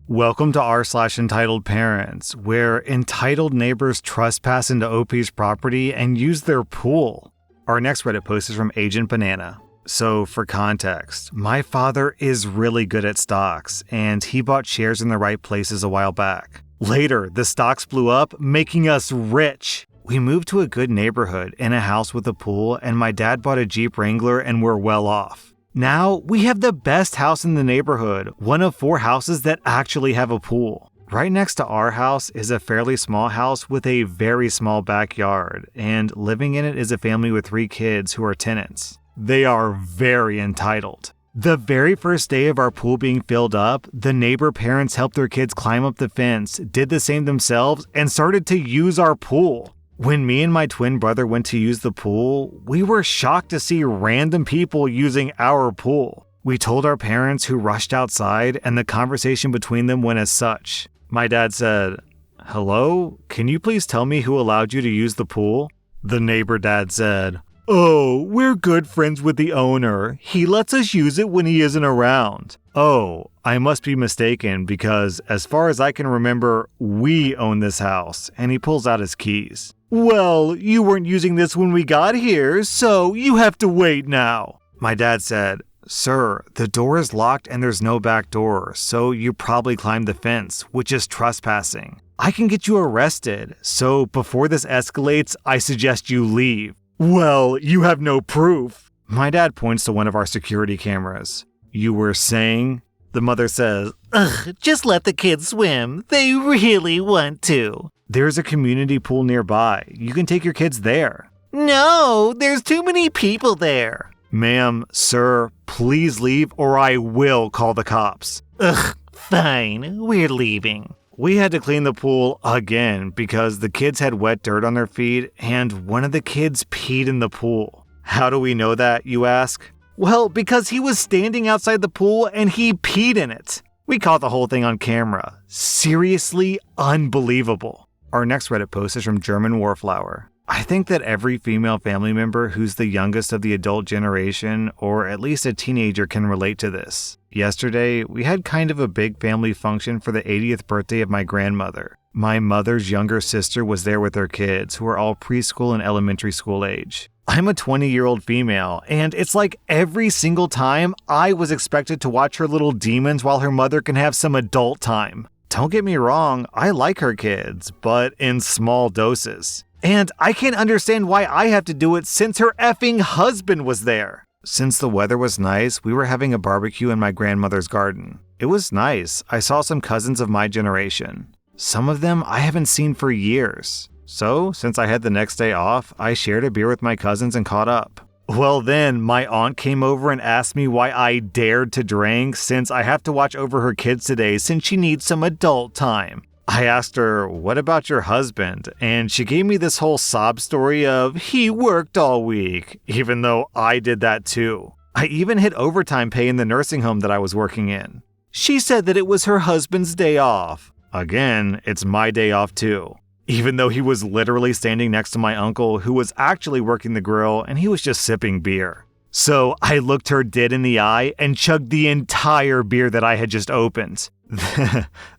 Welcome to r/Entitledparents, where entitled neighbors trespass into OP's property and use their pool. Our next Reddit post is from Agent Banana. So for context, my father is really good at stocks, and he bought shares in the right places a while back. Later, the stocks blew up, making us rich. We moved to a good neighborhood in a house with a pool, and my dad bought a Jeep Wrangler and we're well off. Now, we have the best house in the neighborhood, one of 4 houses that actually have a pool. Right next to our house is a fairly small house with a very small backyard, and living in it is a family with 3 kids who are tenants. They are very entitled. The very first day of our pool being filled up, the neighbor parents helped their kids climb up the fence, did the same themselves, and started to use our pool. When me and my twin brother went to use the pool, we were shocked to see random people using our pool. We told our parents, who rushed outside, and the conversation between them went as such. My dad said, "Hello? Can you please tell me who allowed you to use the pool?" The neighbor dad said, "Oh, we're good friends with the owner. He lets us use it when he isn't around." "Oh, I must be mistaken because as far as I can remember, we own this house," and he pulls out his keys. "Well, you weren't using this when we got here, so you have to wait now." My dad said, "Sir, the door is locked and there's no back door, so you probably climbed the fence, which is trespassing. I can get you arrested, so before this escalates, I suggest you leave." "Well, you have no proof." My dad points to one of our security cameras. "You were saying?" The mother says, "Ugh, just let the kids swim. They really want to." "There's a community pool nearby. You can take your kids there." "No, there's too many people there." "Ma'am, sir, please leave or I will call the cops." "Ugh, fine, we're leaving." We had to clean the pool again because the kids had wet dirt on their feet and one of the kids peed in the pool. How do we know that, you ask? Well, because he was standing outside the pool and he peed in it. We caught the whole thing on camera. Seriously unbelievable. Our next Reddit post is from German Warflower. I think that every female family member who's the youngest of the adult generation, or at least a teenager, can relate to this. Yesterday, we had kind of a big family function for the 80th birthday of my grandmother. My mother's younger sister was there with her kids, who are all preschool and elementary school age. I'm a 20-year-old female, and it's like every single time I was expected to watch her little demons while her mother can have some adult time. Don't get me wrong, I like her kids, but in small doses. And I can't understand why I have to do it since her effing husband was there. Since the weather was nice, we were having a barbecue in my grandmother's garden. It was nice. I saw some cousins of my generation. Some of them I haven't seen for years. So, since I had the next day off, I shared a beer with my cousins and caught up. Well then, my aunt came over and asked me why I dared to drink since I have to watch over her kids today since she needs some adult time. I asked her, "What about your husband?" And she gave me this whole sob story of, "He worked all week," even though I did that too. I even hit overtime pay in the nursing home that I was working in. She said that it was her husband's day off. Again, it's my day off too. Even though he was literally standing next to my uncle who was actually working the grill and he was just sipping beer. So I looked her dead in the eye and chugged the entire beer that I had just opened.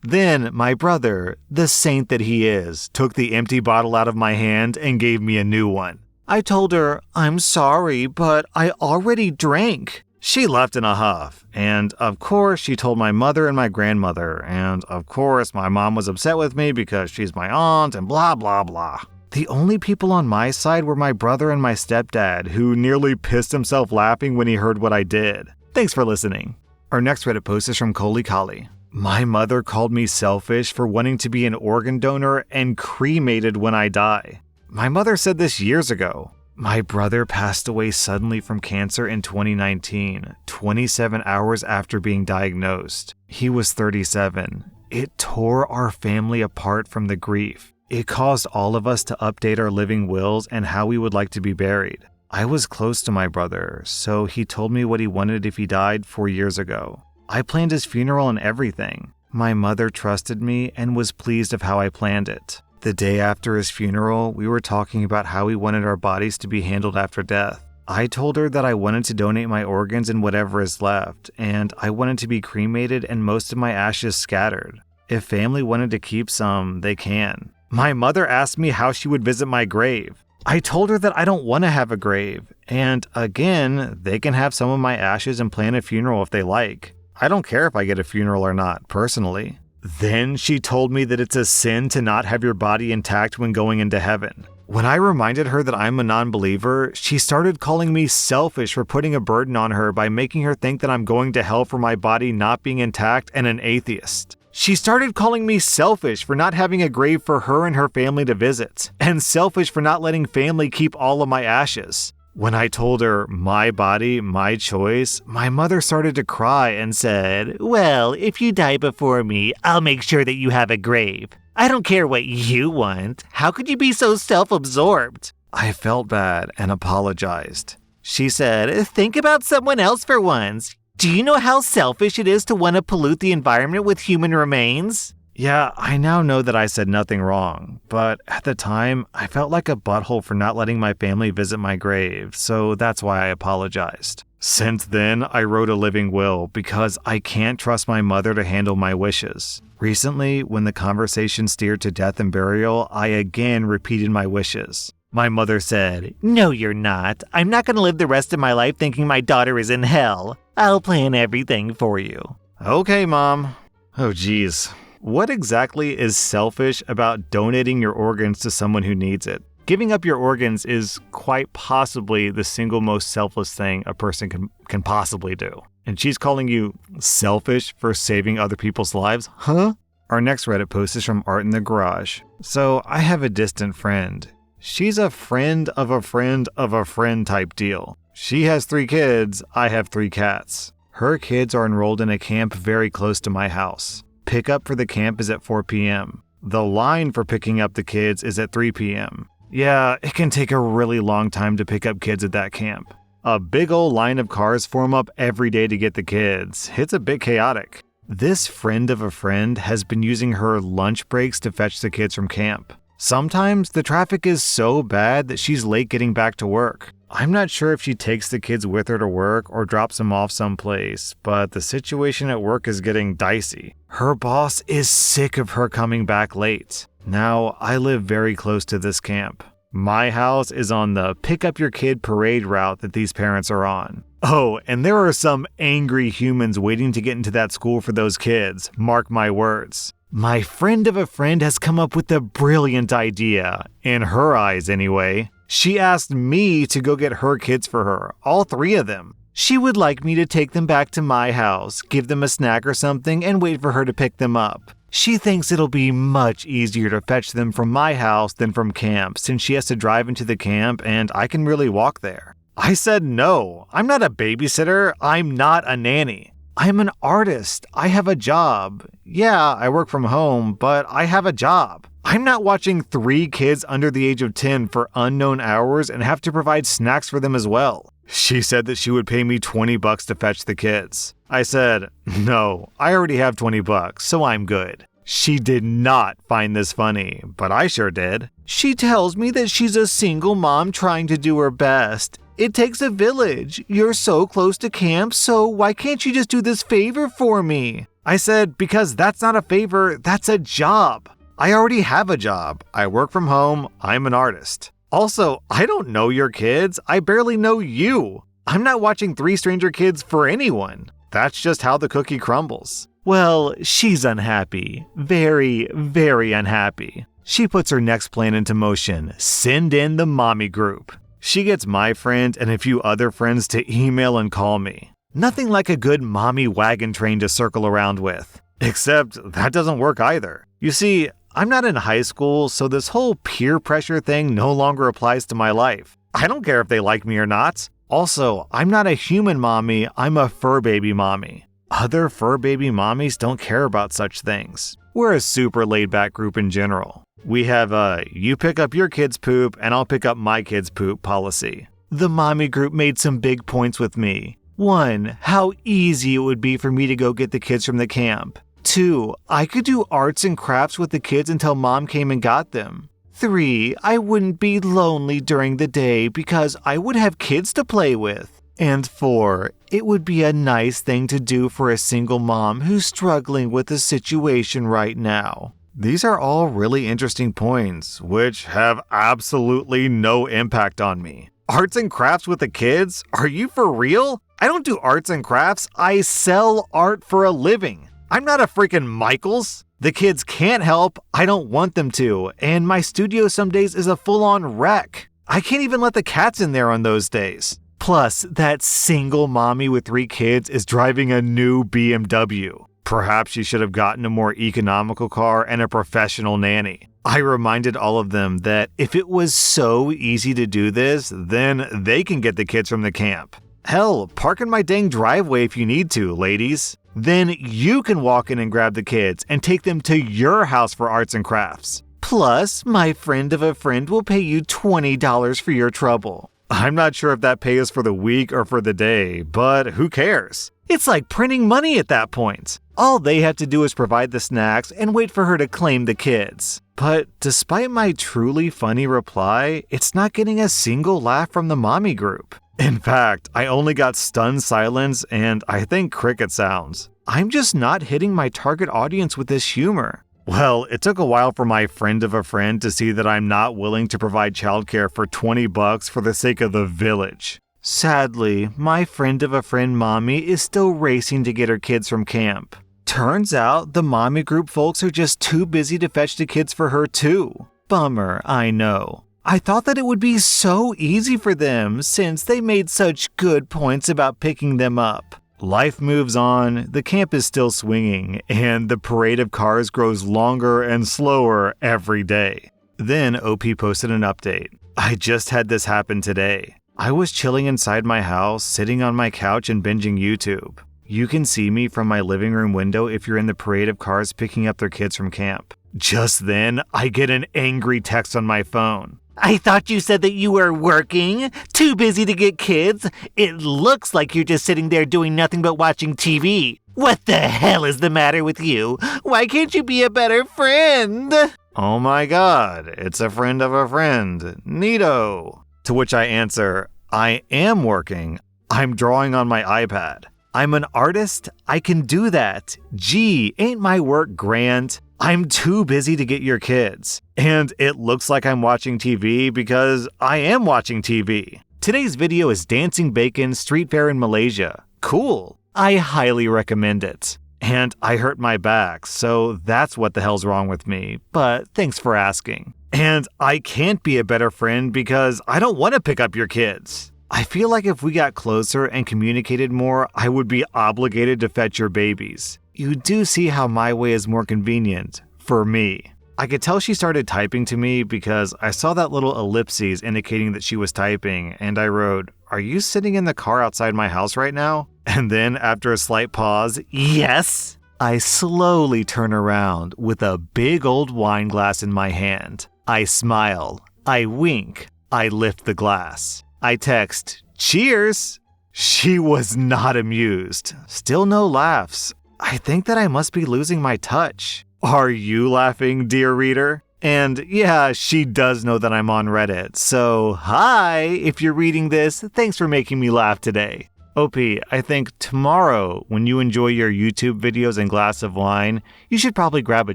Then my brother, the saint that he is, took the empty bottle out of my hand and gave me a new one. I told her, "I'm sorry, but I already drank." She left in a huff, and of course she told my mother and my grandmother, and of course my mom was upset with me because she's my aunt and blah blah blah. The only people on my side were my brother and my stepdad, who nearly pissed himself laughing when he heard what I did. Thanks for listening. Our next Reddit post is from Koli Kali. My mother called me selfish for wanting to be an organ donor and cremated when I die. My mother said this years ago. My brother passed away suddenly from cancer in 2019, 27 hours after being diagnosed. He was 37. It tore our family apart from the grief. It caused all of us to update our living wills and how we would like to be buried. I was close to my brother, so he told me what he wanted if he died 4 years ago. I planned his funeral and everything. My mother trusted me and was pleased of how I planned it. The day after his funeral, we were talking about how we wanted our bodies to be handled after death. I told her that I wanted to donate my organs and whatever is left, and I wanted to be cremated and most of my ashes scattered. If family wanted to keep some, they can. My mother asked me how she would visit my grave. I told her that I don't want to have a grave, and again, they can have some of my ashes and plan a funeral if they like. I don't care if I get a funeral or not, personally. Then she told me that it's a sin to not have your body intact when going into heaven. When I reminded her that I'm a non-believer, she started calling me selfish for putting a burden on her by making her think that I'm going to hell for my body not being intact and an atheist. She started calling me selfish for not having a grave for her and her family to visit, and selfish for not letting family keep all of my ashes. When I told her, my body, my choice, my mother started to cry and said, "Well, if you die before me, I'll make sure that you have a grave. I don't care what you want. How could you be so self-absorbed?" I felt bad and apologized. She said, "Think about someone else for once. Do you know how selfish it is to want to pollute the environment with human remains?" Yeah, I now know that I said nothing wrong, but at the time, I felt like a butthole for not letting my family visit my grave, so that's why I apologized. Since then, I wrote a living will because I can't trust my mother to handle my wishes. Recently, when the conversation steered to death and burial, I again repeated my wishes. My mother said, "No, you're not. I'm not going to live the rest of my life thinking my daughter is in hell. I'll plan everything for you." Okay, Mom. Oh, geez. What exactly is selfish about donating your organs to someone who needs it? Giving up your organs is quite possibly the single most selfless thing a person can possibly do. And she's calling you selfish for saving other people's lives? Huh? Our next Reddit post is from Art in the Garage. So I have a distant friend. She's a friend of a friend of a friend type deal. She has 3 kids, I have 3 cats. Her kids are enrolled in a camp very close to my house. Pickup for the camp is at 4 p.m. The line for picking up the kids is at 3 p.m. Yeah, it can take a really long time to pick up kids at that camp. A big old line of cars form up every day to get the kids. It's a bit chaotic. This friend of a friend has been using her lunch breaks to fetch the kids from camp. Sometimes the traffic is so bad that she's late getting back to work. I'm not sure if she takes the kids with her to work or drops them off someplace, but the situation at work is getting dicey. Her boss is sick of her coming back late. Now, I live very close to this camp. My house is on the pick up your kid parade route that these parents are on. Oh, and there are some angry humans waiting to get into that school for those kids, mark my words. My friend of a friend has come up with a brilliant idea, in her eyes anyway. She asked me to go get her kids for her, all 3 of them. She would like me to take them back to my house, give them a snack or something, and wait for her to pick them up. She thinks it'll be much easier to fetch them from my house than from camp, since she has to drive into the camp and I can really walk there. I said no, I'm not a babysitter, I'm not a nanny. I'm an artist, I have a job. Yeah, I work from home, but I have a job. I'm not watching 3 kids under the age of 10 for unknown hours and have to provide snacks for them as well. She said that she would pay me $20 to fetch the kids. I said, no, I already have $20, so I'm good. She did not find this funny, but I sure did. She tells me that she's a single mom trying to do her best. It takes a village. You're so close to camp, so why can't you just do this favor for me? I said, because that's not a favor, that's a job. I already have a job. I work from home. I'm an artist. Also, I don't know your kids. I barely know you. I'm not watching 3 stranger kids for anyone. That's just how the cookie crumbles. Well, she's unhappy. Very, very unhappy. She puts her next plan into motion. Send in the mommy group. She gets my friend and a few other friends to email and call me. Nothing like a good mommy wagon train to circle around with. Except that doesn't work either. You see, I'm not in high school, so this whole peer pressure thing no longer applies to my life. I don't care if they like me or not. Also, I'm not a human mommy, I'm a fur baby mommy. Other fur baby mommies don't care about such things. We're a super laid-back group in general. We have a you pick up your kid's poop and I'll pick up my kid's poop policy. The mommy group made some big points with me. 1, how easy it would be for me to go get the kids from the camp. 2, I could do arts and crafts with the kids until mom came and got them. 3. I wouldn't be lonely during the day because I would have kids to play with. And 4. It would be a nice thing to do for a single mom who's struggling with the situation right now. These are all really interesting points, which have absolutely no impact on me. Arts and crafts with the kids? Are you for real? I don't do arts and crafts. I sell art for a living. I'm not a freaking Michaels. The kids can't help. I don't want them to. And my studio some days is a full-on wreck. I can't even let the cats in there on those days. Plus, that single mommy with 3 kids is driving a new BMW. Perhaps she should have gotten a more economical car and a professional nanny. I reminded all of them that if it was so easy to do this, then they can get the kids from the camp. Hell, park in my dang driveway if you need to, ladies. Then you can walk in and grab the kids and take them to your house for arts and crafts. Plus, my friend of a friend will pay you $20 for your trouble. I'm not sure if that pay is for the week or for the day, but who cares? It's like printing money at that point. All they have to do is provide the snacks and wait for her to claim the kids. But despite my truly funny reply, it's not getting a single laugh from the mommy group. In fact, I only got stunned silence and I think cricket sounds. I'm just not hitting my target audience with this humor. Well, it took a while for my friend of a friend to see that I'm not willing to provide childcare for $20 for the sake of the village. Sadly, my friend of a friend mommy is still racing to get her kids from camp. Turns out the mommy group folks are just too busy to fetch the kids for her too. Bummer, I know. I thought that it would be so easy for them since they made such good points about picking them up. Life moves on, the camp is still swinging, and the parade of cars grows longer and slower every day. Then OP posted an update. I just had this happen today. I was chilling inside my house, sitting on my couch and binging YouTube. You can see me from my living room window if you're in the parade of cars picking up their kids from camp. Just then, I get an angry text on my phone. I thought you said that you were working? Too busy to get kids? It looks like you're just sitting there doing nothing but watching TV. What the hell is the matter with you? Why can't you be a better friend? Oh my god, it's a friend of a friend. Neato. To which I answer, I am working. I'm drawing on my iPad. I'm an artist. I can do that. Gee, ain't my work grand? I'm too busy to get your kids. And it looks like I'm watching TV because I am watching TV. Today's video is Dancing Bacon Street Fair in Malaysia. Cool. I highly recommend it. And I hurt my back, so that's what the hell's wrong with me. But thanks for asking. And I can't be a better friend because I don't want to pick up your kids. I feel like if we got closer and communicated more, I would be obligated to fetch your babies. You do see how my way is more convenient for me. I could tell she started typing to me because I saw that little ellipses indicating that she was typing, and I wrote, "Are you sitting in the car outside my house right now?" And then after a slight pause, "Yes!" I slowly turn around with a big old wine glass in my hand. I smile. I wink. I lift the glass. I text, "Cheers!" She was not amused. Still no laughs. I think that I must be losing my touch. Are you laughing, dear reader? And yeah, she does know that I'm on Reddit. So hi, if you're reading this, thanks for making me laugh today. OP, I think tomorrow, when you enjoy your YouTube videos and glass of wine, you should probably grab a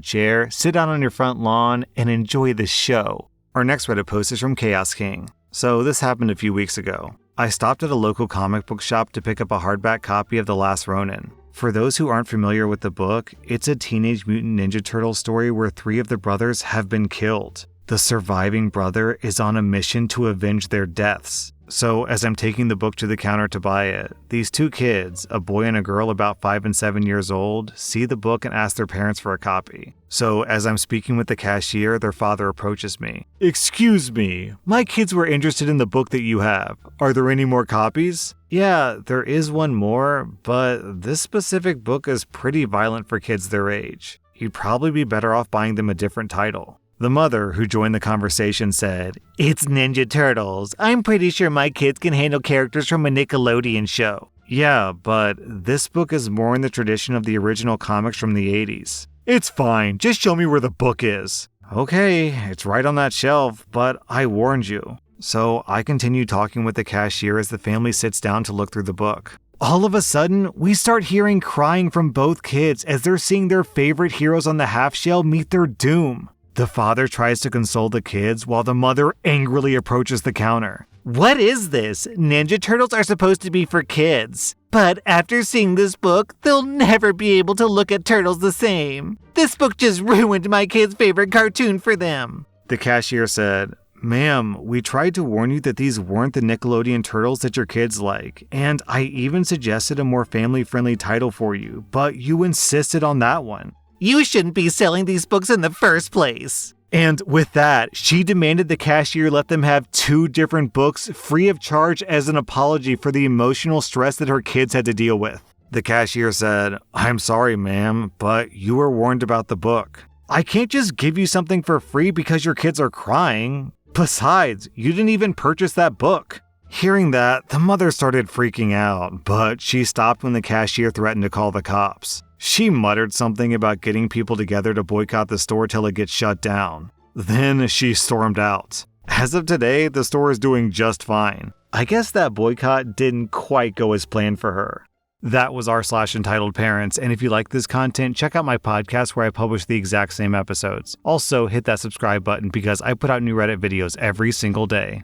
chair, sit down on your front lawn, and enjoy the show. Our next Reddit post is from Chaos King. So this happened a few weeks ago. I stopped at a local comic book shop to pick up a hardback copy of The Last Ronin. For those who aren't familiar with the book, it's a Teenage Mutant Ninja Turtle story where 3 of the brothers have been killed. The surviving brother is on a mission to avenge their deaths. So as I'm taking the book to the counter to buy it, these 2 kids, a boy and a girl about 5 and 7 years old, see the book and ask their parents for a copy. So as I'm speaking with the cashier, their father approaches me. "Excuse me, my kids were interested in the book that you have. Are there any more copies?" "Yeah, there is one more, but this specific book is pretty violent for kids their age. You'd probably be better off buying them a different title." The mother, who joined the conversation, said, "It's Ninja Turtles. I'm pretty sure my kids can handle characters from a Nickelodeon show." "Yeah, but this book is more in the tradition of the original comics from the 80s. "It's fine, just show me where the book is." Okay, it's right on that shelf, but I warned you. So I continue talking with the cashier as the family sits down to look through the book. All of a sudden, we start hearing crying from both kids as they're seeing their favorite heroes on the half shell meet their doom. The father tries to console the kids while the mother angrily approaches the counter. What is this? Ninja Turtles are supposed to be for kids. But after seeing this book, they'll never be able to look at turtles the same. This book just ruined my kids' favorite cartoon for them. The cashier said, Ma'am, we tried to warn you that these weren't the Nickelodeon turtles that your kids like, and I even suggested a more family-friendly title for you, but you insisted on that one. You shouldn't be selling these books in the first place. And with that, she demanded the cashier let them have 2 different books free of charge as an apology for the emotional stress that her kids had to deal with. The cashier said, I'm sorry, ma'am, but you were warned about the book. I can't just give you something for free because your kids are crying. Besides, you didn't even purchase that book. Hearing that, the mother started freaking out, but she stopped when the cashier threatened to call the cops. She muttered something about getting people together to boycott the store till it gets shut down. Then she stormed out. As of today, the store is doing just fine. I guess that boycott didn't quite go as planned for her. That was r/Entitledparents, and if you like this content, check out my podcast where I publish the exact same episodes. Also, hit that subscribe button because I put out new Reddit videos every single day.